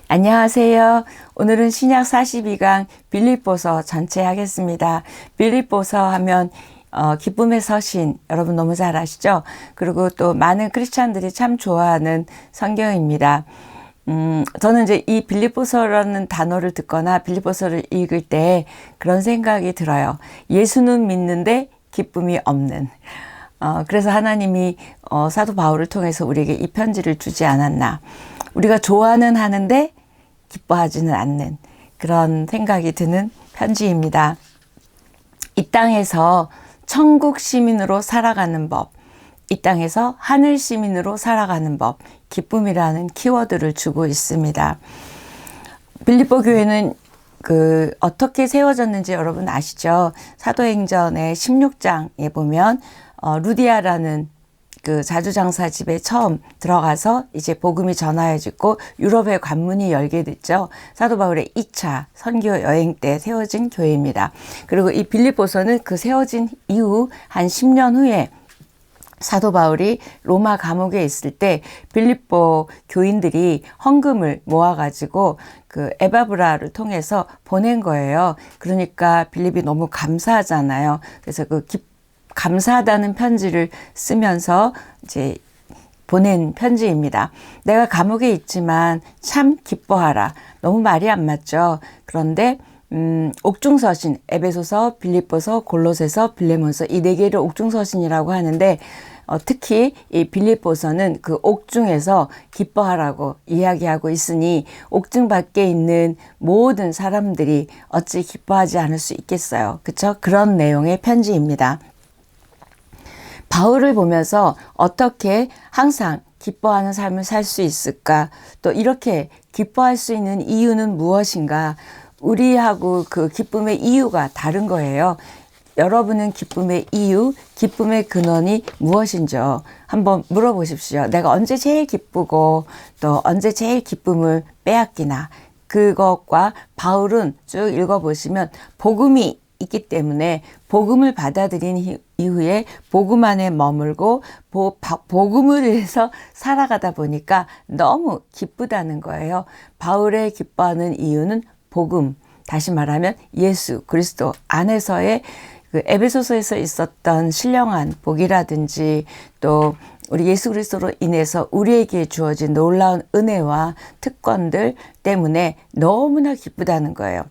안녕하세요. 오늘은 신약 42강 빌립보서 전체 하겠습니다. 빌립보서 하면 기쁨의 서신 여러분 너무 잘 아시죠? 그리고 또 많은 크리스찬들이 참 좋아하는 성경입니다. 저는 이제 이 빌립보서라는 단어를 듣거나 빌립보서를 읽을 때 그런 생각이 들어요. 예수는 믿는데 기쁨이 없는. 그래서 하나님이 사도 바울을 통해서 우리에게 이 편지를 주지 않았나. 우리가 좋아는 하는데 기뻐하지는 않는 그런 생각이 드는 편지입니다. 이 땅에서 천국 시민으로 살아가는 법, 이 땅에서 하늘 시민으로 살아가는 법, 기쁨이라는 키워드를 주고 있습니다. 빌립보 교회는 어떻게 세워졌는지 여러분 아시죠? 사도행전의 16장에 보면 루디아라는 그 자주장사 집에 처음 들어가서 이제 복음이 전하여지고 유럽의 관문이 열게 됐죠. 사도 바울의 2차 선교 여행 때 세워진 교회입니다. 그리고 이 빌립보서는 그 세워진 이후 한 10년 후에 사도 바울이 로마 감옥에 있을 때 빌립보 교인들이 헌금을 모아가지고 그 에바브라를 통해서 보낸 거예요. 그러니까 빌립이 너무 감사하잖아요. 그래서 감사하다는 편지를 쓰면서 이제 보낸 편지입니다. 내가 감옥에 있지만 참 기뻐하라. 너무 말이 안 맞죠. 그런데 옥중서신, 에베소서, 빌립보서, 골로새서, 빌레몬서 이 네 개를 옥중서신이라고 하는데 특히 이 빌립보서는 그 옥중에서 기뻐하라고 이야기하고 있으니 옥중 밖에 있는 모든 사람들이 어찌 기뻐하지 않을 수 있겠어요. 그렇죠? 그런 내용의 편지입니다. 바울을 보면서 어떻게 항상 기뻐하는 삶을 살 수 있을까? 또 이렇게 기뻐할 수 있는 이유는 무엇인가? 우리하고 그 기쁨의 이유가 다른 거예요. 여러분은 기쁨의 이유, 기쁨의 근원이 무엇인지요? 한번 물어보십시오. 내가 언제 제일 기쁘고 또 언제 제일 기쁨을 빼앗기나? 그것과 바울은 쭉 읽어보시면 복음이 있기 때문에 복음을 받아들인 이후에 복음 안에 머물고 복음을 위해서 살아가다 보니까 너무 기쁘다는 거예요. 바울의 기뻐하는 이유는 복음, 다시 말하면 예수 그리스도 안에서의 그 에베소서에서 있었던 신령한 복이라든지 또 우리 예수 그리스도로 인해서 우리에게 주어진 놀라운 은혜와 특권들 때문에 너무나 기쁘다는 거예요.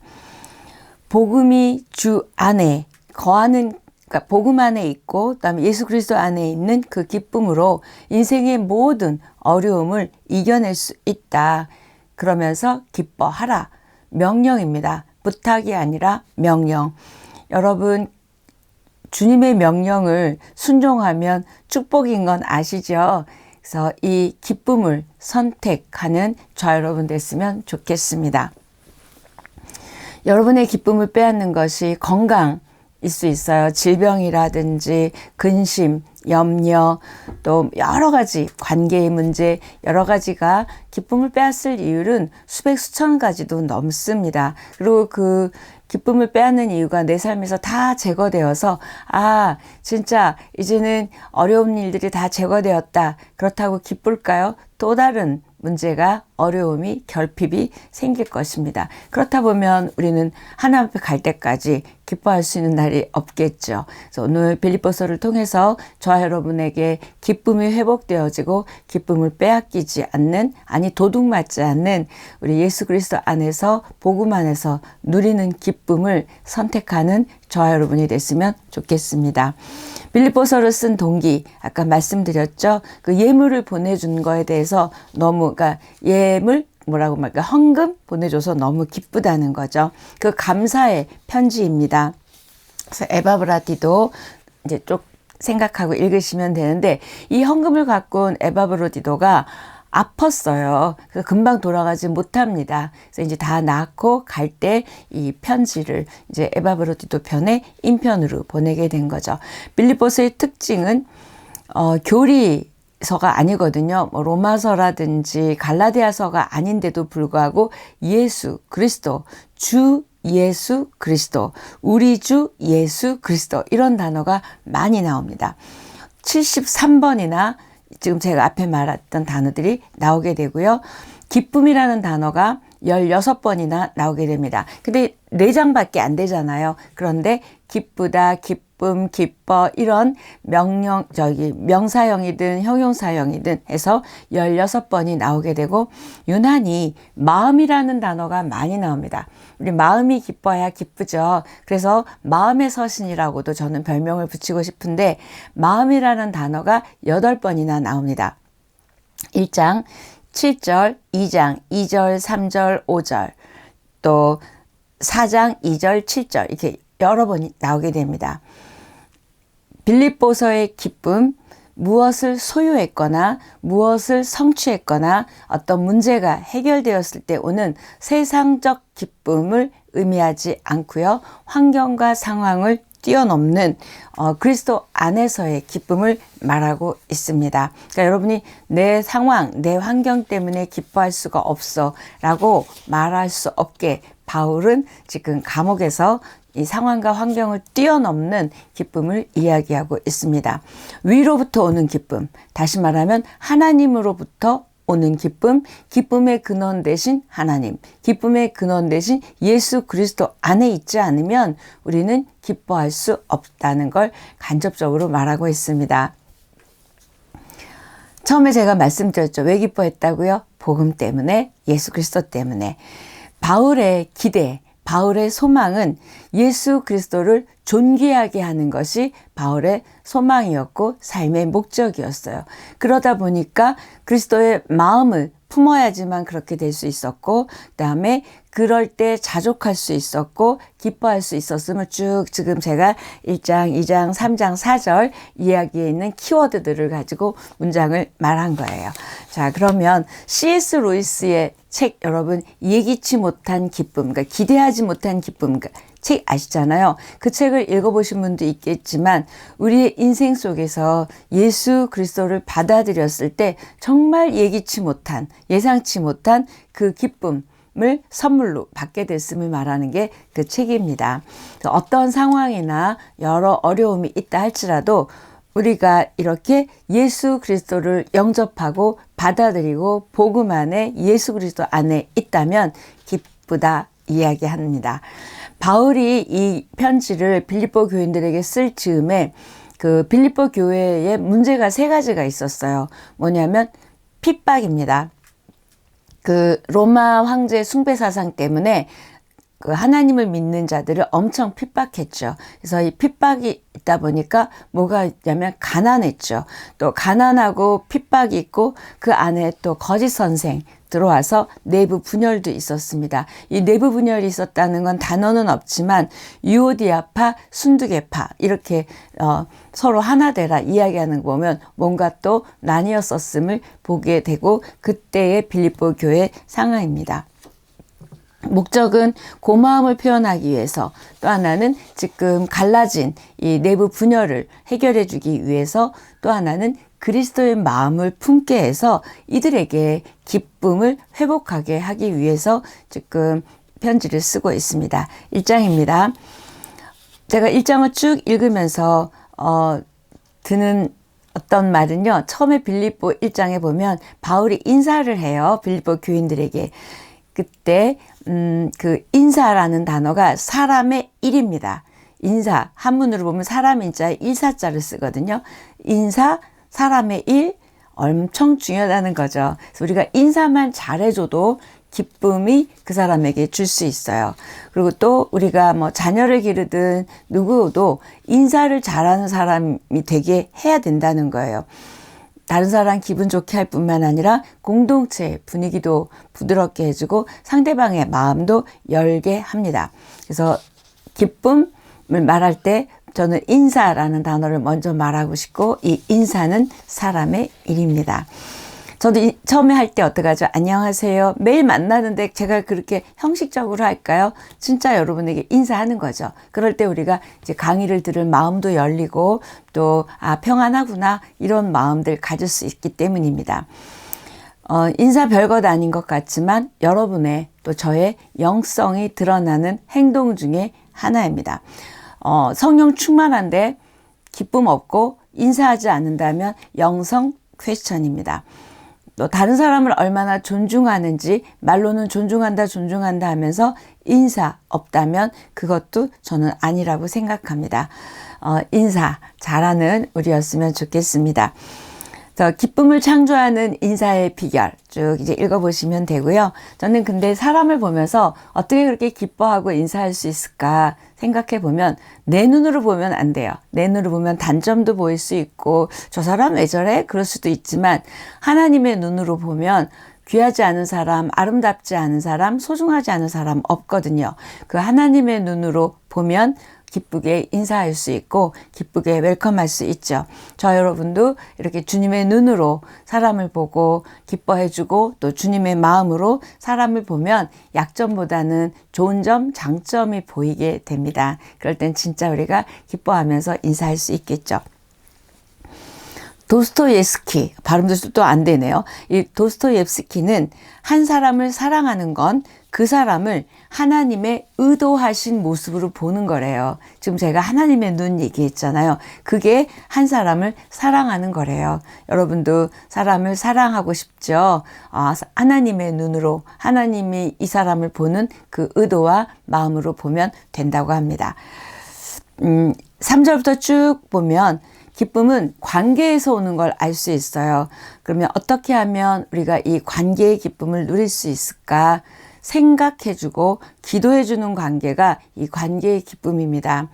복음이 주 안에 거하는, 그러니까 복음 안에 있고 그다음에 예수 그리스도 안에 있는 그 기쁨으로 인생의 모든 어려움을 이겨낼 수 있다. 그러면서 기뻐하라. 명령입니다. 부탁이 아니라 명령. 여러분 주님의 명령을 순종하면 축복인 건 아시죠? 그래서 이 기쁨을 선택하는 저와 여러분 됐으면 좋겠습니다. 여러분의 기쁨을 빼앗는 것이 건강일 수 있어요. 질병이라든지 근심, 염려, 또 여러 가지 관계의 문제, 여러 가지가 기쁨을 빼앗을 이유는 수백 수천 가지도 넘습니다. 그리고 그 기쁨을 빼앗는 이유가 내 삶에서 다 제거되어서 진짜 이제는 어려운 일들이 다 제거되었다. 그렇다고 기쁠까요? 또 다른 문제가 어려움이 결핍이 생길 것입니다. 그렇다 보면 우리는 하나님 앞에 갈 때까지 기뻐할 수 있는 날이 없겠죠. 그래서 오늘 빌립보서를 통해서 저와 여러분에게 기쁨이 회복되어지고 기쁨을 빼앗기지 않는, 도둑맞지 않는 우리 예수 그리스도 안에서 복음 안에서 누리는 기쁨을 선택하는 저와 여러분이 됐으면 좋겠습니다. 빌립보서를 쓴 동기, 아까 말씀드렸죠. 그 예물을 보내준 거에 대해서 너무, 그러니까 예물, 헌금 보내줘서 너무 기쁘다는 거죠. 그 감사의 편지입니다. 그래서 에바브라디도 이제 쭉 생각하고 읽으시면 되는데, 이 헌금을 갖고 온 에바브로디도가 아팠어요. 그래서 금방 돌아가지 못합니다. 그래서 이제 다 낳고 갈 때 이 편지를 이제 에바브로디도 편의 인편으로 보내게 된 거죠. 빌립보서의 특징은 교리서가 아니거든요. 로마서라든지 갈라디아서가 아닌데도 불구하고 예수 그리스도, 주 예수 그리스도, 우리 주 예수 그리스도 이런 단어가 많이 나옵니다. 73번이나 지금 제가 앞에 말했던 단어들이 나오게 되고요. 기쁨이라는 단어가 16번이나 나오게 됩니다. 근데 4장밖에 안 되잖아요. 그런데 기쁘다, 기쁨, 기뻐 이런 명사형이든 형용사형이든 해서 16번이 나오게 되고, 유난히 마음이라는 단어가 많이 나옵니다. 우리 마음이 기뻐야 기쁘죠. 그래서 마음의 서신이라고도 저는 별명을 붙이고 싶은데, 마음이라는 단어가 8번이나 나옵니다. 1장 7절, 2장 2절, 3절, 5절, 또 4장 2절, 7절 이렇게 여러 번이 나오게 됩니다. 빌립보서의 기쁨, 무엇을 소유했거나 무엇을 성취했거나 어떤 문제가 해결되었을 때 오는 세상적 기쁨을 의미하지 않고요. 환경과 상황을 뛰어넘는 그리스도 안에서의 기쁨을 말하고 있습니다. 그러니까 여러분이 내 상황, 내 환경 때문에 기뻐할 수가 없어 라고 말할 수 없게 바울은 지금 감옥에서 이 상황과 환경을 뛰어넘는 기쁨을 이야기하고 있습니다. 위로부터 오는 기쁨, 다시 말하면 하나님으로부터 오는 기쁨, 기쁨의 근원 되신 하나님, 기쁨의 근원 되신 예수 그리스도 안에 있지 않으면 우리는 기뻐할 수 없다는 걸 간접적으로 말하고 있습니다. 처음에 제가 말씀드렸죠. 왜 기뻐했다고요? 복음 때문에, 예수 그리스도 때문에. 바울의 기대, 바울의 소망은 예수 그리스도를 존귀하게 하는 것이 바울의 소망이었고 삶의 목적이었어요. 그러다 보니까 그리스도의 마음을 품어야지만 그렇게 될 수 있었고, 그다음에 그럴 때 자족할 수 있었고 기뻐할 수 있었음을 쭉 지금 제가 1장, 2장, 3장, 4절 이야기에 있는 키워드들을 가지고 문장을 말한 거예요. 자, 그러면 C.S. 루이스의 책, 여러분 예기치 못한 기쁨, 그러니까 기대하지 못한 기쁨, 그러니까 책 아시잖아요. 그 책을 읽어보신 분도 있겠지만 우리의 인생 속에서 예수 그리스도를 받아들였을 때 정말 예기치 못한, 예상치 못한 그 기쁨을 선물로 받게 됐음을 말하는 게 그 책입니다. 어떤 상황이나 여러 어려움이 있다 할지라도 우리가 이렇게 예수 그리스도를 영접하고 받아들이고 복음 안에 예수 그리스도 안에 있다면 기쁘다 이야기합니다. 바울이 이 편지를 빌립보 교인들에게 쓸 즈음에 그 빌립보 교회에 문제가 3가지가 있었어요. 뭐냐면 핍박입니다. 그 로마 황제 숭배 사상 때문에 그 하나님을 믿는 자들을 엄청 핍박했죠. 그래서 이 핍박이 있다 보니까 뭐가 있냐면 가난했죠. 또 가난하고 핍박이 있고 그 안에 또 거짓 선생 들어와서 내부 분열도 있었습니다. 이 내부 분열이 있었다는 건 단어는 없지만 유오디아파, 순두개파 이렇게 서로 하나 되라 이야기하는 거 보면 뭔가 또 나뉘었었음을 보게 되고 그때의 빌립보 교회 상황입니다. 목적은 고마움을 표현하기 위해서, 또 하나는 지금 갈라진 이 내부 분열을 해결해 주기 위해서, 또 하나는 그리스도의 마음을 품게 해서 이들에게 기쁨을 회복하게 하기 위해서 지금 편지를 쓰고 있습니다. 1장입니다. 제가 1장을 쭉 읽으면서 드는 어떤 말은요. 처음에 빌립보 1장에 보면 바울이 인사를 해요. 빌립보 교인들에게. 그때 그 인사라는 단어가 사람의 일입니다. 인사, 한문으로 보면 사람 인자에 일사자를 쓰거든요. 인사, 사람의 일, 엄청 중요하다는 거죠. 그래서 우리가 인사만 잘해줘도 기쁨이 그 사람에게 줄 수 있어요. 그리고 또 우리가 뭐 자녀를 기르든 누구도 인사를 잘하는 사람이 되게 해야 된다는 거예요. 다른 사람 기분 좋게 할 뿐만 아니라 공동체 분위기도 부드럽게 해주고 상대방의 마음도 열게 합니다. 그래서 기쁨을 말할 때 저는 인사라는 단어를 먼저 말하고 싶고 이 인사는 사람의 일입니다. 저도 처음에 할 때 어떡하죠? 안녕하세요. 매일 만나는데 제가 그렇게 형식적으로 할까요? 진짜 여러분에게 인사하는 거죠. 그럴 때 우리가 이제 강의를 들을 마음도 열리고 또 평안하구나 이런 마음들 가질 수 있기 때문입니다. 인사 별것 아닌 것 같지만 여러분의 또 저의 영성이 드러나는 행동 중에 하나입니다. 성령 충만한데 기쁨 없고 인사하지 않는다면 영성 퀘스천입니다. 또 다른 사람을 얼마나 존중하는지, 말로는 존중한다 존중한다 하면서 인사 없다면 그것도 저는 아니라고 생각합니다. 인사 잘하는 우리였으면 좋겠습니다. 기쁨을 창조하는 인사의 비결 쭉 이제 읽어보시면 되고요. 저는 근데 사람을 보면서 어떻게 그렇게 기뻐하고 인사할 수 있을까 생각해 보면 내 눈으로 보면 안 돼요. 내 눈으로 보면 단점도 보일 수 있고 저 사람 왜 저래? 그럴 수도 있지만 하나님의 눈으로 보면 귀하지 않은 사람, 아름답지 않은 사람, 소중하지 않은 사람 없거든요. 그 하나님의 눈으로 보면 기쁘게 인사할 수 있고 기쁘게 웰컴할 수 있죠. 저 여러분도 이렇게 주님의 눈으로 사람을 보고 기뻐해주고 또 주님의 마음으로 사람을 보면 약점보다는 좋은 점, 장점이 보이게 됩니다. 그럴 땐 진짜 우리가 기뻐하면서 인사할 수 있겠죠. 도스토옙스키, 발음도 또 안 되네요. 이 도스토옙스키는 한 사람을 사랑하는 건 그 사람을 하나님의 의도하신 모습으로 보는 거래요. 지금 제가 하나님의 눈 얘기했잖아요. 그게 한 사람을 사랑하는 거래요. 여러분도 사람을 사랑하고 싶죠? 하나님의 눈으로 하나님이 이 사람을 보는 그 의도와 마음으로 보면 된다고 합니다. 3절부터 쭉 보면 기쁨은 관계에서 오는 걸 알 수 있어요. 그러면 어떻게 하면 우리가 이 관계의 기쁨을 누릴 수 있을까? 생각해주고 기도해주는 관계가 이 관계의 기쁨입니다.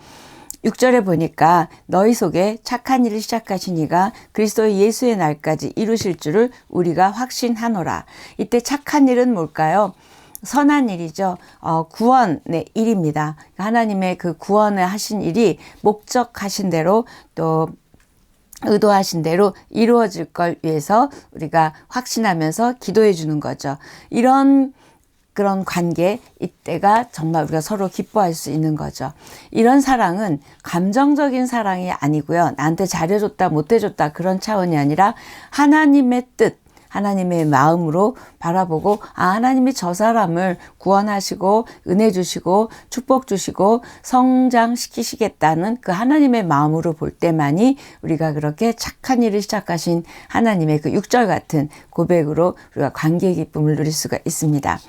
6절에 보니까 너희 속에 착한 일을 시작하신 이가 그리스도 예수의 날까지 이루실 줄을 우리가 확신하노라. 이때 착한 일은 뭘까요? 선한 일이죠. 구원의 일입니다. 하나님의 그 구원을 하신 일이 목적하신 대로 또 의도하신 대로 이루어질 걸 위해서 우리가 확신하면서 기도해 주는 거죠. 그런 관계, 이때가 정말 우리가 서로 기뻐할 수 있는 거죠. 이런 사랑은 감정적인 사랑이 아니고요. 나한테 잘해줬다 못해줬다 그런 차원이 아니라 하나님의 뜻, 하나님의 마음으로 바라보고 하나님이 저 사람을 구원하시고 은혜 주시고 축복 주시고 성장시키시겠다는 그 하나님의 마음으로 볼 때만이 우리가 그렇게 착한 일을 시작하신 하나님의 그 6절 같은 고백으로 우리가 관계의 기쁨을 누릴 수가 있습니다.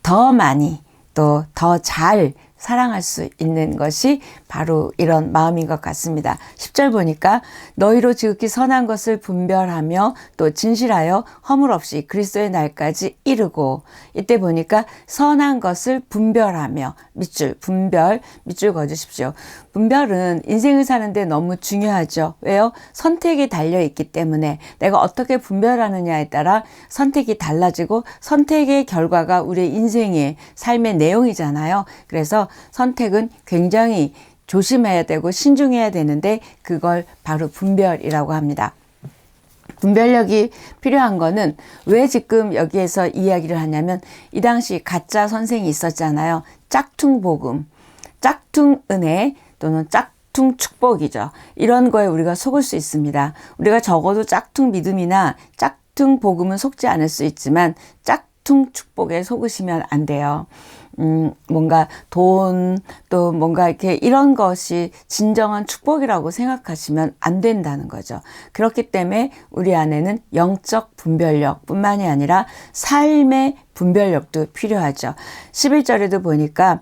더 많이 또 더 잘 사랑할 수 있는 것이 바로 이런 마음인 것 같습니다. 10절 보니까 너희로 지극히 선한 것을 분별하며 또 진실하여 허물 없이 그리스도의 날까지 이르고, 이때 보니까 선한 것을 분별하며, 밑줄 그어주십시오. 분별은 인생을 사는데 너무 중요하죠. 왜요? 선택이 달려있기 때문에 내가 어떻게 분별하느냐에 따라 선택이 달라지고 선택의 결과가 우리의 인생의 삶의 내용이잖아요. 그래서 선택은 굉장히 조심해야 되고 신중해야 되는데 그걸 바로 분별이라고 합니다. 분별력이 필요한 거는 왜 지금 여기에서 이야기를 하냐면 이 당시 가짜 선생이 있었잖아요. 짝퉁 복음, 짝퉁 은혜 또는 짝퉁 축복이죠. 이런 거에 우리가 속을 수 있습니다. 우리가 적어도 짝퉁 믿음이나 짝퉁 복음은 속지 않을 수 있지만 짝퉁 축복에 속으시면 안 돼요. 뭔가 돈, 또 뭔가 이렇게 이런 것이 진정한 축복이라고 생각하시면 안 된다는 거죠. 그렇기 때문에 우리 안에는 영적 분별력 뿐만이 아니라 삶의 분별력도 필요하죠. 11절에도 보니까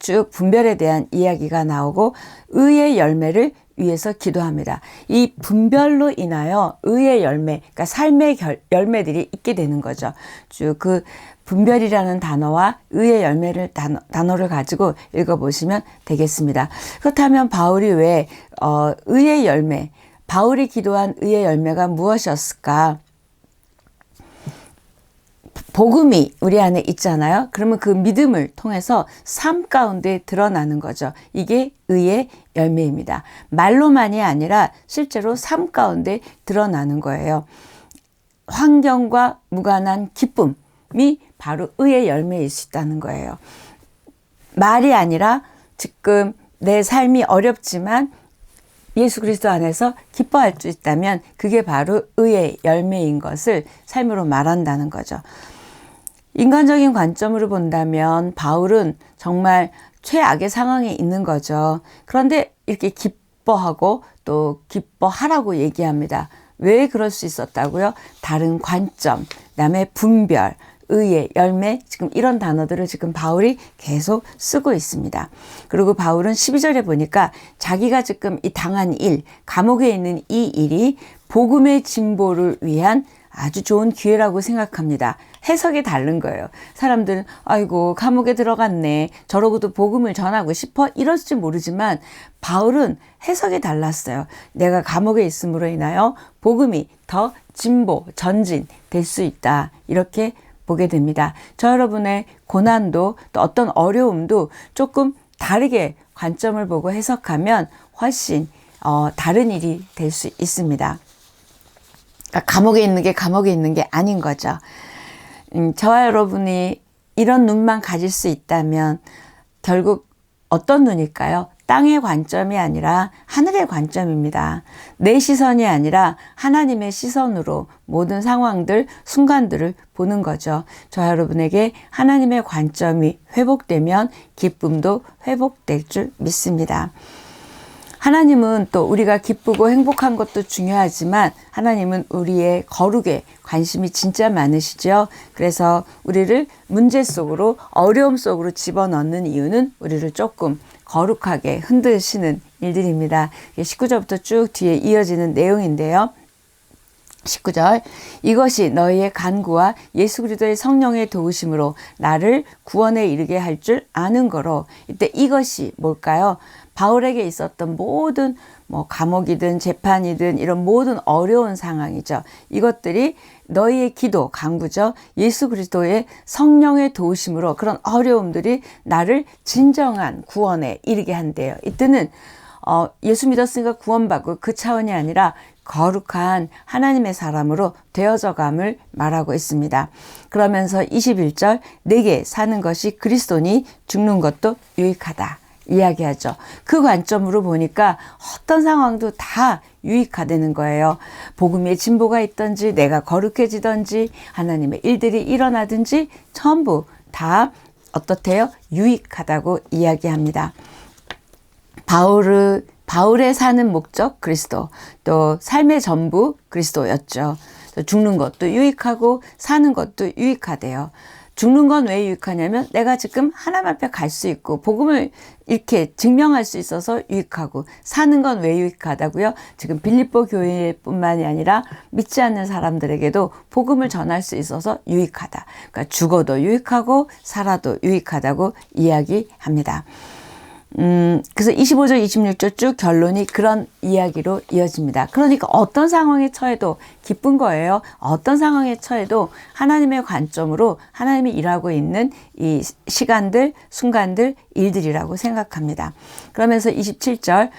쭉 분별에 대한 이야기가 나오고 의의 열매를 위해서 기도합니다. 이 분별로 인하여 의의 열매, 그러니까 삶의 열매들이 있게 되는 거죠. 쭉 그 분별이라는 단어와 의의 열매를 단어를 가지고 읽어보시면 되겠습니다. 그렇다면 바울이 왜 의의 열매, 바울이 기도한 의의 열매가 무엇이었을까? 복음이 우리 안에 있잖아요. 그러면 그 믿음을 통해서 삶 가운데 드러나는 거죠. 이게 의의 열매입니다. 말로만이 아니라 실제로 삶 가운데 드러나는 거예요. 환경과 무관한 기쁨이 바로 의의 열매일 수 있다는 거예요. 말이 아니라 지금 내 삶이 어렵지만 예수 그리스도 안에서 기뻐할 수 있다면 그게 바로 의의 열매인 것을 삶으로 말한다는 거죠. 인간적인 관점으로 본다면 바울은 정말 최악의 상황에 있는 거죠. 그런데 이렇게 기뻐하고 또 기뻐하라고 얘기합니다. 왜 그럴 수 있었다고요? 다른 관점, 그다음에 분별, 의의, 열매, 지금 이런 단어들을 지금 바울이 계속 쓰고 있습니다. 그리고 바울은 12절에 보니까 자기가 지금 이 당한 일, 감옥에 있는 이 일이 복음의 진보를 위한 아주 좋은 기회라고 생각합니다. 해석이 다른 거예요. 사람들은 아이고 감옥에 들어갔네, 저러고도 복음을 전하고 싶어, 이럴지 모르지만 바울은 해석이 달랐어요. 내가 감옥에 있음으로 인하여 복음이 더 진보, 전진 될 수 있다, 이렇게 보게 됩니다. 저 여러분의 고난도 또 어떤 어려움도 조금 다르게 관점을 보고 해석하면 훨씬 다른 일이 될 수 있습니다. 그러니까 감옥에 있는 게 감옥에 있는 게 아닌 거죠. 저와 여러분이 이런 눈만 가질 수 있다면 결국 어떤 눈일까요? 땅의 관점이 아니라 하늘의 관점입니다. 내 시선이 아니라 하나님의 시선으로 모든 상황들, 순간들을 보는 거죠. 저와 여러분에게 하나님의 관점이 회복되면 기쁨도 회복될 줄 믿습니다. 하나님은 또 우리가 기쁘고 행복한 것도 중요하지만 하나님은 우리의 거룩에 관심이 진짜 많으시죠. 그래서 우리를 문제 속으로, 어려움 속으로 집어넣는 이유는 우리를 조금 거룩하게 흔드시는 일들입니다. 19절부터 쭉 뒤에 이어지는 내용인데요. 19절, 이것이 너희의 간구와 예수 그리스도의 성령의 도우심으로 나를 구원에 이르게 할 줄 아는 거로. 이때 이것이 뭘까요? 바울에게 있었던 모든 감옥이든 재판이든 이런 모든 어려운 상황이죠. 이것들이 너희의 기도, 간구죠. 예수 그리스도의 성령의 도우심으로 그런 어려움들이 나를 진정한 구원에 이르게 한대요. 이때는 예수 믿었으니까 구원받고 그 차원이 아니라 거룩한 하나님의 사람으로 되어져감을 말하고 있습니다. 그러면서 21절, 내게 사는 것이 그리스도니 죽는 것도 유익하다 이야기하죠. 그 관점으로 보니까 어떤 상황도 다 유익하다는 거예요. 복음의 진보가 있든지 내가 거룩해지든지 하나님의 일들이 일어나든지 전부 다 어떻대요? 유익하다고 이야기합니다. 바울의 사는 목적 그리스도, 또 삶의 전부 그리스도였죠. 또 죽는 것도 유익하고 사는 것도 유익하대요. 죽는 건 왜 유익하냐면 내가 지금 하나님 앞에 갈 수 있고 복음을 이렇게 증명할 수 있어서 유익하고, 사는 건 왜 유익하다고요? 지금 빌립보 교회뿐만이 아니라 믿지 않는 사람들에게도 복음을 전할 수 있어서 유익하다. 그러니까 죽어도 유익하고 살아도 유익하다고 이야기합니다. 그래서 25절, 26절 쭉 결론이 그런 이야기로 이어집니다. 그러니까 어떤 상황에 처해도 기쁜 거예요. 어떤 상황에 처해도 하나님의 관점으로 하나님이 일하고 있는 이 시간들, 순간들, 일들이라고 생각합니다. 그러면서 27절,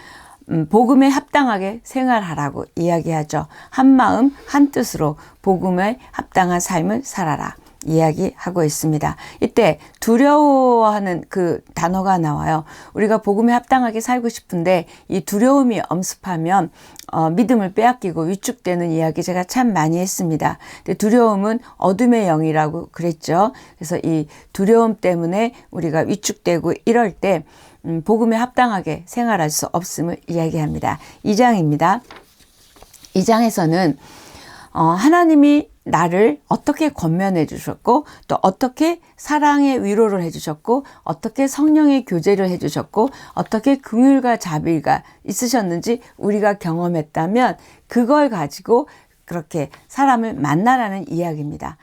복음에 합당하게 생활하라고 이야기하죠. 한 마음, 한 뜻으로 복음에 합당한 삶을 살아라 이야기하고 있습니다. 이때 두려워하는 그 단어가 나와요. 우리가 복음에 합당하게 살고 싶은데 이 두려움이 엄습하면 믿음을 빼앗기고 위축되는 이야기 제가 참 많이 했습니다. 근데 두려움은 어둠의 영이라고 그랬죠. 그래서 이 두려움 때문에 우리가 위축되고 이럴 때 복음에 합당하게 생활할 수 없음을 이야기합니다. 2장입니다. 2장에서는 하나님이 나를 어떻게 권면해 주셨고, 또 어떻게 사랑의 위로를 해 주셨고, 어떻게 성령의 교제를 해 주셨고, 어떻게 긍휼과 자비가 있으셨는지 우리가 경험했다면 그걸 가지고 그렇게 사람을 만나라는 이야기입니다.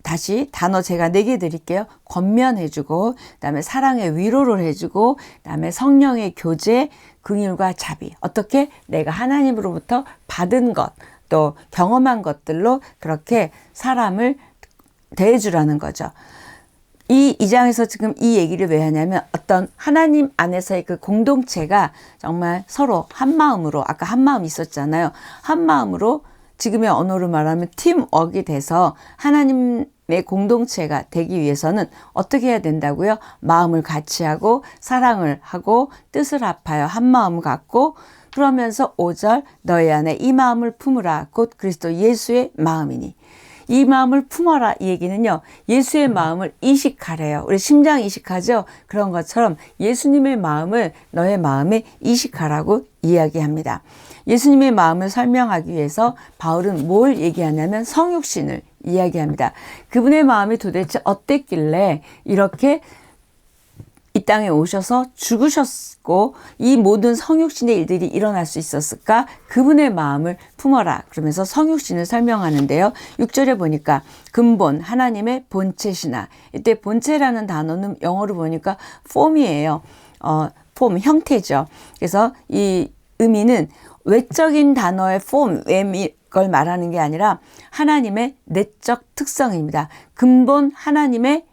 다시 단어 제가 4개 드릴게요. 권면해 주고, 그다음에 사랑의 위로를 해 주고, 그다음에 성령의 교제, 긍휼과 자비. 어떻게 내가 하나님으로부터 받은 것, 또 경험한 것들로 그렇게 사람을 대해주라는 거죠. 이 2장에서 지금 이 얘기를 왜 하냐면 어떤 하나님 안에서의 그 공동체가 정말 서로 한 마음으로, 아까 한 마음 있었잖아요. 한 마음으로, 지금의 언어로 말하면 팀워크가 돼서 하나님의 공동체가 되기 위해서는 어떻게 해야 된다고요? 마음을 같이 하고 사랑을 하고 뜻을 합하여 한 마음 갖고, 그러면서 5절, 너희 안에 이 마음을 품으라 곧 그리스도 예수의 마음이니. 이 마음을 품어라 이 얘기는요, 예수의 마음을 이식하래요. 우리 심장 이식하죠. 그런 것처럼 예수님의 마음을 너의 마음에 이식하라고 이야기합니다. 예수님의 마음을 설명하기 위해서 바울은 뭘 얘기하냐면 성육신을 이야기합니다. 그분의 마음이 도대체 어땠길래 이렇게 이 땅에 오셔서 죽으셨고 이 모든 성육신의 일들이 일어날 수 있었을까? 그분의 마음을 품어라. 그러면서 성육신을 설명하는데요. 6절에 보니까 근본, 하나님의 본체시나. 이때 본체라는 단어는 영어로 보니까 폼이에요. 폼, 형태죠. 그래서 이 의미는 외적인 단어의 폼, 걸 말하는 게 아니라 하나님의 내적 특성입니다. 근본 하나님의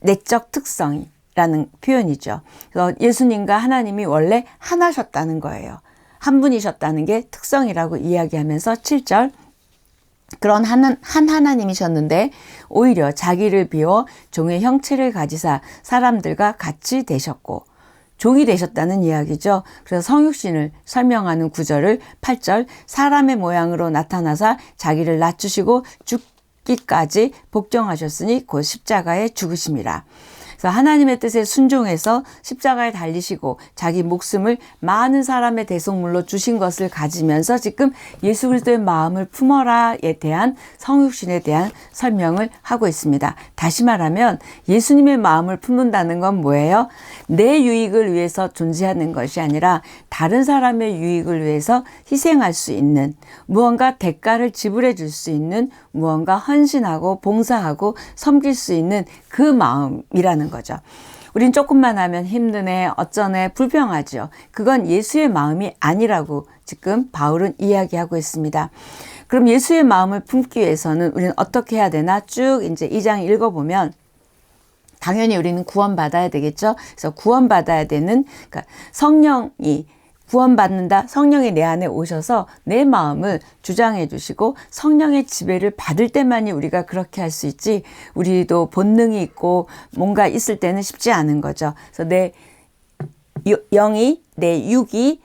내적 특성이라는 표현이죠. 그래서 예수님과 하나님이 원래 하나셨다는 거예요. 한 분이셨다는 게 특성이라고 이야기하면서 7절 그런 한 하나님이셨는데 오히려 자기를 비워 종의 형체를 가지사 사람들과 같이 되셨고 종이 되셨다는 이야기죠. 그래서 성육신을 설명하는 구절을 8절 사람의 모양으로 나타나사 자기를 낮추시고 죽기까지 복종하셨으니 곧 십자가에 죽으심이라. 그래서 하나님의 뜻에 순종해서 십자가에 달리시고 자기 목숨을 많은 사람의 대속물로 주신 것을 가지면서 지금 예수 그리스도의 마음을 품어라에 대한 성육신에 대한 설명을 하고 있습니다. 다시 말하면 예수님의 마음을 품는다는 건 뭐예요? 내 유익을 위해서 존재하는 것이 아니라 다른 사람의 유익을 위해서 희생할 수 있는 무언가 대가를 지불해 줄 수 있는 무언가 헌신하고 봉사하고 섬길 수 있는 그 마음이라는 거죠. 우린 조금만 하면 힘드네, 어쩌네, 불평하죠. 그건 예수의 마음이 아니라고 지금 바울은 이야기하고 있습니다. 그럼 예수의 마음을 품기 위해서는 우리는 어떻게 해야 되나? 쭉 이제 2장 읽어보면 당연히 우리는 구원받아야 되겠죠. 그래서 구원받아야 되는, 그러니까 성령이 구원받는다. 성령이 내 안에 오셔서 내 마음을 주장해 주시고 성령의 지배를 받을 때만이 우리가 그렇게 할 수 있지 우리도 본능이 있고 뭔가 있을 때는 쉽지 않은 거죠. 그래서 내 영이 내 육이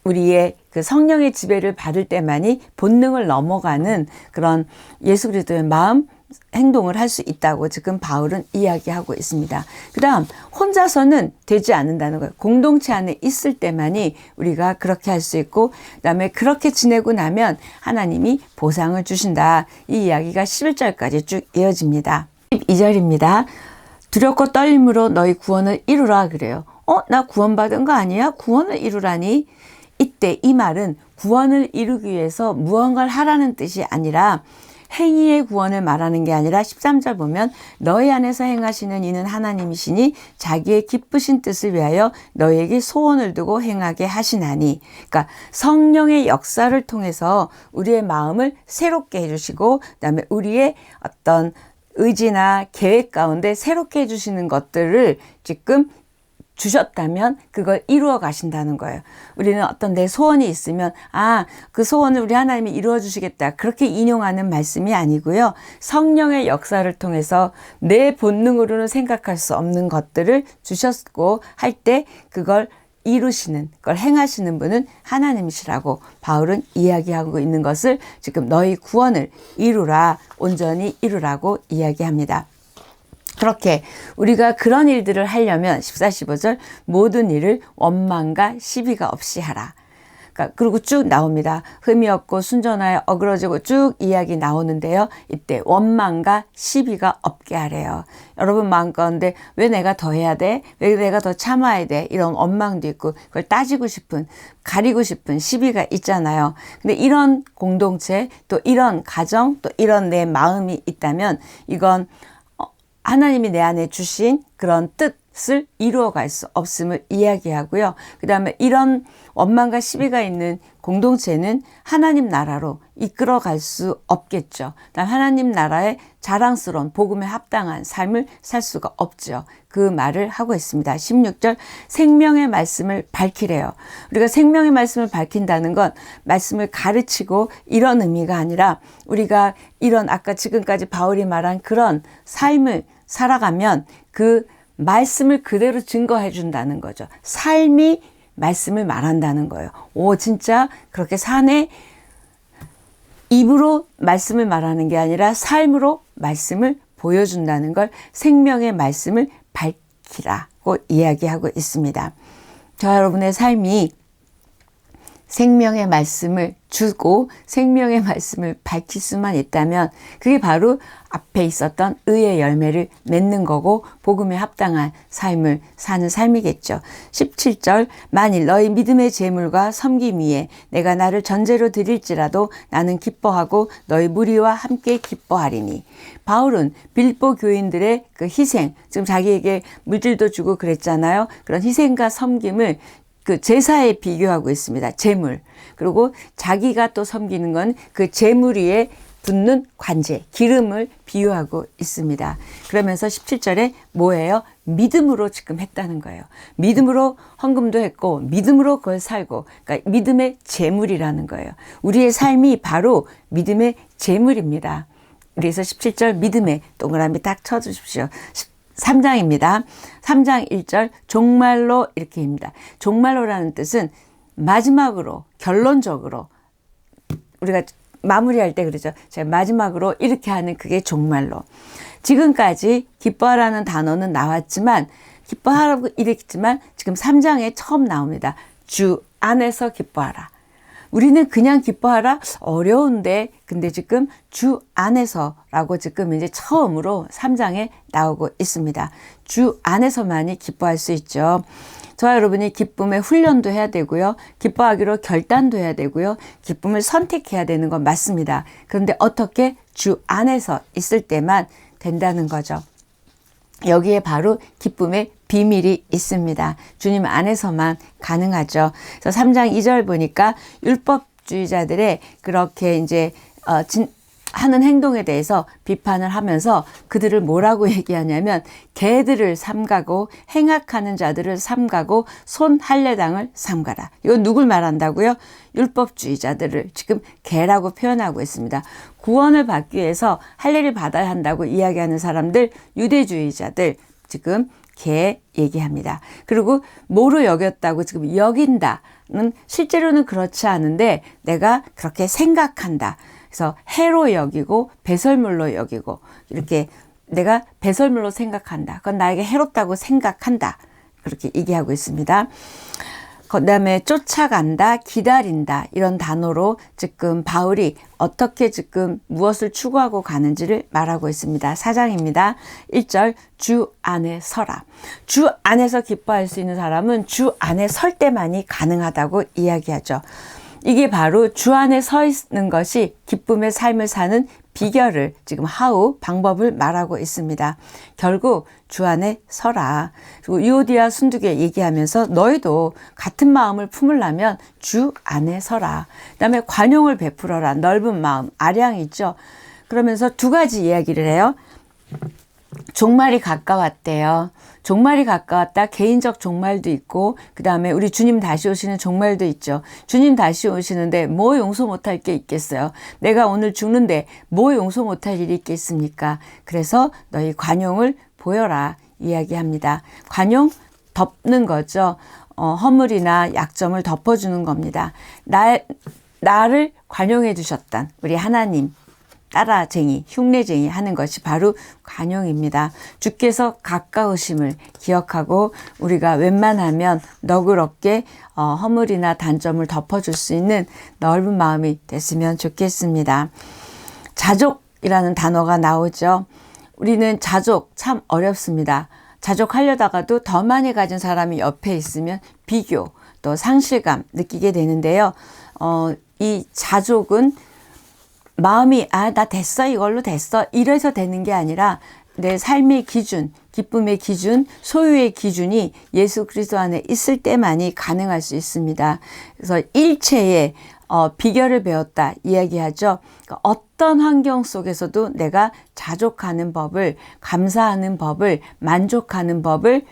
우리의 그 성령의 지배를 받을 때만이 본능을 넘어가는 그런 예수 그리스도의 마음 행동을 할 수 있다고 지금 바울은 이야기하고 있습니다. 그 다음 혼자서는 되지 않는다는 거예요. 공동체 안에 있을 때만이 우리가 그렇게 할 수 있고 그 다음에 그렇게 지내고 나면 하나님이 보상을 주신다. 이 이야기가 11절까지 쭉 이어집니다. 12절입니다. 두렵고 떨림으로 너희 구원을 이루라 그래요. 나 구원받은 거 아니야? 구원을 이루라니? 이때 이 말은 구원을 이루기 위해서 무언가를 하라는 뜻이 아니라 행위의 구원을 말하는 게 아니라 13절 보면 너희 안에서 행하시는 이는 하나님이시니 자기의 기쁘신 뜻을 위하여 너희에게 소원을 두고 행하게 하시나니. 그러니까 성령의 역사를 통해서 우리의 마음을 새롭게 해주시고 그다음에 우리의 어떤 의지나 계획 가운데 새롭게 해주시는 것들을 지금 주셨다면 그걸 이루어 가신다는 거예요. 우리는 어떤 내 소원이 있으면 그 소원을 우리 하나님이 이루어 주시겠다. 그렇게 인용하는 말씀이 아니고요. 성령의 역사를 통해서 내 본능으로는 생각할 수 없는 것들을 주셨고 할 때 그걸 이루시는 걸 행하시는 분은 하나님이시라고 바울은 이야기하고 있는 것을 지금 너희 구원을 이루라, 온전히 이루라고 이야기합니다. 그렇게 우리가 그런 일들을 하려면 14, 15절 모든 일을 원망과 시비가 없이 하라. 그러니까 그리고 쭉 나옵니다. 흠이 없고 순전하여 어그러지고 쭉 이야기 나오는데요. 이때 원망과 시비가 없게 하래요. 여러분 마음 가운데 왜 내가 더 해야 돼? 왜 내가 더 참아야 돼? 이런 원망도 있고 그걸 따지고 싶은, 가리고 싶은 시비가 있잖아요. 근데 이런 공동체 또 이런 가정 또 이런 내 마음이 있다면 이건 하나님이 내 안에 주신 그런 뜻을 이루어갈 수 없음을 이야기하고요. 그 다음에 이런 원망과 시비가 있는 공동체는 하나님 나라로 이끌어갈 수 없겠죠. 하나님 나라의 자랑스러운 복음에 합당한 삶을 살 수가 없죠. 그 말을 하고 있습니다. 16절 생명의 말씀을 밝히래요. 우리가 생명의 말씀을 밝힌다는 건 말씀을 가르치고 이런 의미가 아니라 우리가 이런 아까 지금까지 바울이 말한 그런 삶을 살아가면 그 말씀을 그대로 증거해 준다는 거죠. 삶이 말씀을 말한다는 거예요. 진짜 그렇게 사네? 입으로 말씀을 말하는 게 아니라 삶으로 말씀을 보여준다는 걸 생명의 말씀을 밝히라고 이야기하고 있습니다. 저 여러분의 삶이 생명의 말씀을 주고 생명의 말씀을 밝힐 수만 있다면 그게 바로 앞에 있었던 의의 열매를 맺는 거고 복음에 합당한 삶을 사는 삶이겠죠. 17절 만일 너희 믿음의 제물과 섬김 위에 내가 나를 전제로 드릴지라도 나는 기뻐하고 너희 무리와 함께 기뻐하리니. 바울은 빌립보 교인들의 그 희생, 지금 자기에게 물질도 주고 그랬잖아요. 그런 희생과 섬김을 그 제사에 비교하고 있습니다. 제물. 그리고 자기가 또 섬기는 건 그 제물 위에 붓는 관제, 기름을 비유하고 있습니다. 그러면서 17절에 뭐예요? 믿음으로 지금 했다는 거예요. 믿음으로 헌금도 했고 믿음으로 그걸 살고, 그러니까 믿음의 제물이라는 거예요. 우리의 삶이 바로 믿음의 제물입니다. 그래서 17절 믿음에 동그라미 딱 쳐주십시오. 3장입니다. 3장 1절 종말로 이렇게입니다. 종말로라는 뜻은 마지막으로 결론적으로 우리가 마무리할 때 그러죠. 제가 마지막으로 이렇게 하는 그게 종말로. 지금까지 기뻐하라는 단어는 나왔지만 기뻐하라고 이랬지만 지금 3장에 처음 나옵니다. 주 안에서 기뻐하라. 우리는 그냥 기뻐하라 어려운데 근데 지금 주 안에서라고 지금 이제 처음으로 3장에 나오고 있습니다. 주 안에서만이 기뻐할 수 있죠. 저와 여러분이 기쁨의 훈련도 해야 되고요. 기뻐하기로 결단도 해야 되고요. 기쁨을 선택해야 되는 건 맞습니다. 그런데 어떻게 주 안에서 있을 때만 된다는 거죠. 여기에 바로 기쁨의 비밀이 있습니다. 주님 안에서만 가능하죠. 그래서 3장 2절 보니까 율법주의자들의 그렇게 이제 하는 행동에 대해서 비판을 하면서 그들을 뭐라고 얘기하냐면 개들을 삼가고 행악하는 자들을 삼가고 손 할례당을 삼가라. 이건 누굴 말한다고요? 율법주의자들을 지금 개라고 표현하고 있습니다. 구원을 받기 위해서 할례를 받아야 한다고 이야기하는 사람들, 유대주의자들 지금 개 얘기합니다. 그리고 뭐로 여겼다고 지금 여긴다는 실제로는 그렇지 않은데 내가 그렇게 생각한다. 그래서 해로 여기고 배설물로 여기고 이렇게 내가 배설물로 생각한다. 그건 나에게 해롭다고 생각한다. 그렇게 얘기하고 있습니다. 그 다음에 쫓아간다, 기다린다 이런 단어로 지금 바울이 어떻게 지금 무엇을 추구하고 가는지를 말하고 있습니다. 4장입니다. 1절 주 안에 서라. 주 안에서 기뻐할 수 있는 사람은 주 안에 설 때만이 가능하다고 이야기하죠. 이게 바로 주 안에 서 있는 것이 기쁨의 삶을 사는 비결을 지금 방법을 말하고 있습니다. 결국 주 안에 서라. 그리고 유오디아 순두교 얘기하면서 너희도 같은 마음을 품으려면 주 안에 서라. 그다음에 관용을 베풀어라. 넓은 마음, 아량이 있죠. 그러면서 두 가지 이야기를 해요. 종말이 가까웠대요. 종말이 가까웠다. 개인적 종말도 있고 그 다음에 우리 주님 다시 오시는 종말도 있죠. 주님 다시 오시는데 뭐 용서 못할 게 있겠어요. 내가 오늘 죽는데 뭐 용서 못할 일이 있겠습니까? 그래서 너희 관용을 보여라 이야기합니다. 관용 덮는 거죠. 허물이나 약점을 덮어주는 겁니다. 나를 관용해 주셨던 우리 하나님 따라쟁이, 흉내쟁이 하는 것이 바로 관용입니다. 주께서 가까우심을 기억하고 우리가 웬만하면 너그럽게 허물이나 단점을 덮어줄 수 있는 넓은 마음이 됐으면 좋겠습니다. 자족이라는 단어가 나오죠. 우리는 자족 참 어렵습니다. 자족하려다가도 더 많이 가진 사람이 옆에 있으면 비교, 또 상실감 느끼게 되는데요. 이 자족은 마음이 나 됐어 이걸로 됐어 이래서 되는 게 아니라 내 삶의 기준, 기쁨의 기준, 소유의 기준이 예수 그리스도 안에 있을 때만이 가능할 수 있습니다. 그래서 일체의 비결을 배웠다 이야기하죠. 그러니까 어떤 환경 속에서도 내가 자족하는 법을, 감사하는 법을, 만족하는 법을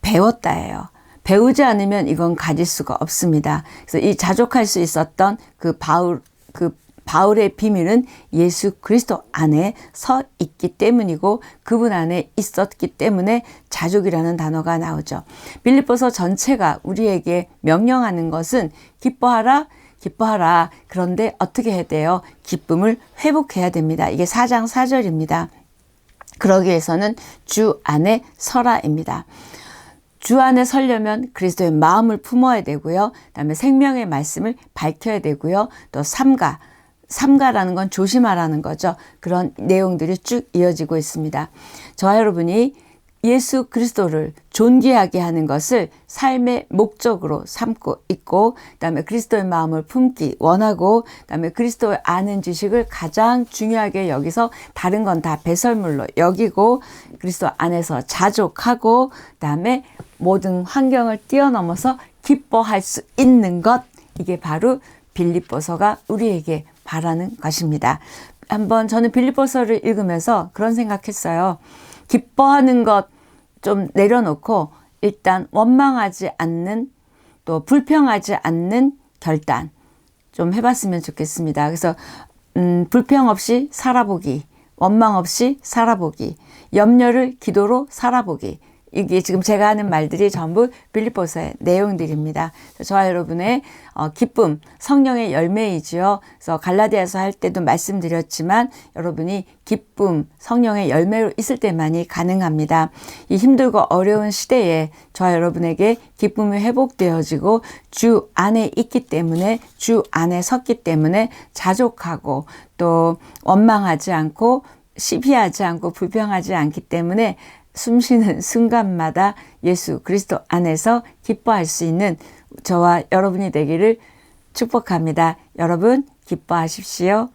배웠다예요. 배우지 않으면 이건 가질 수가 없습니다. 그래서 이 자족할 수 있었던 바울의 비밀은 예수 그리스도 안에 서 있기 때문이고 그분 안에 있었기 때문에 자족이라는 단어가 나오죠. 빌립보서 전체가 우리에게 명령하는 것은 기뻐하라, 기뻐하라. 그런데 어떻게 해야 돼요? 기쁨을 회복해야 됩니다. 이게 4장 4절입니다. 그러기 위해서는 주 안에 서라입니다. 주 안에 서려면 그리스도의 마음을 품어야 되고요. 그다음에 생명의 말씀을 밝혀야 되고요. 또 삼가라는 건 조심하라는 거죠. 그런 내용들이 쭉 이어지고 있습니다. 저와 여러분이 예수 그리스도를 존귀하게 하는 것을 삶의 목적으로 삼고 있고, 그다음에 그리스도의 마음을 품기 원하고, 그다음에 그리스도의 아는 지식을 가장 중요하게 여기서 다른 건 다 배설물로 여기고, 그리스도 안에서 자족하고, 그다음에 모든 환경을 뛰어넘어서 기뻐할 수 있는 것, 이게 바로 빌립보서가 우리에게 바라는 것입니다. 한번 저는 빌립보서를 읽으면서 그런 생각했어요. 기뻐하는 것 좀 내려놓고 일단 원망하지 않는, 또 불평하지 않는 결단 좀 해봤으면 좋겠습니다. 그래서 불평 없이 살아보기, 원망 없이 살아보기, 염려를 기도로 살아보기, 이게 지금 제가 하는 말들이 전부 빌립보서의 내용들입니다. 저와 여러분의 기쁨, 성령의 열매이지요. 그래서 갈라디아서 할 때도 말씀드렸지만 여러분이 기쁨, 성령의 열매로 있을 때만이 가능합니다. 이 힘들고 어려운 시대에 저와 여러분에게 기쁨이 회복되어지고 주 안에 있기 때문에, 주 안에 섰기 때문에 자족하고 또 원망하지 않고 시비하지 않고 불평하지 않기 때문에 숨쉬는 순간마다 예수 그리스도 안에서 기뻐할 수 있는 저와 여러분이 되기를 축복합니다. 여러분 기뻐하십시오.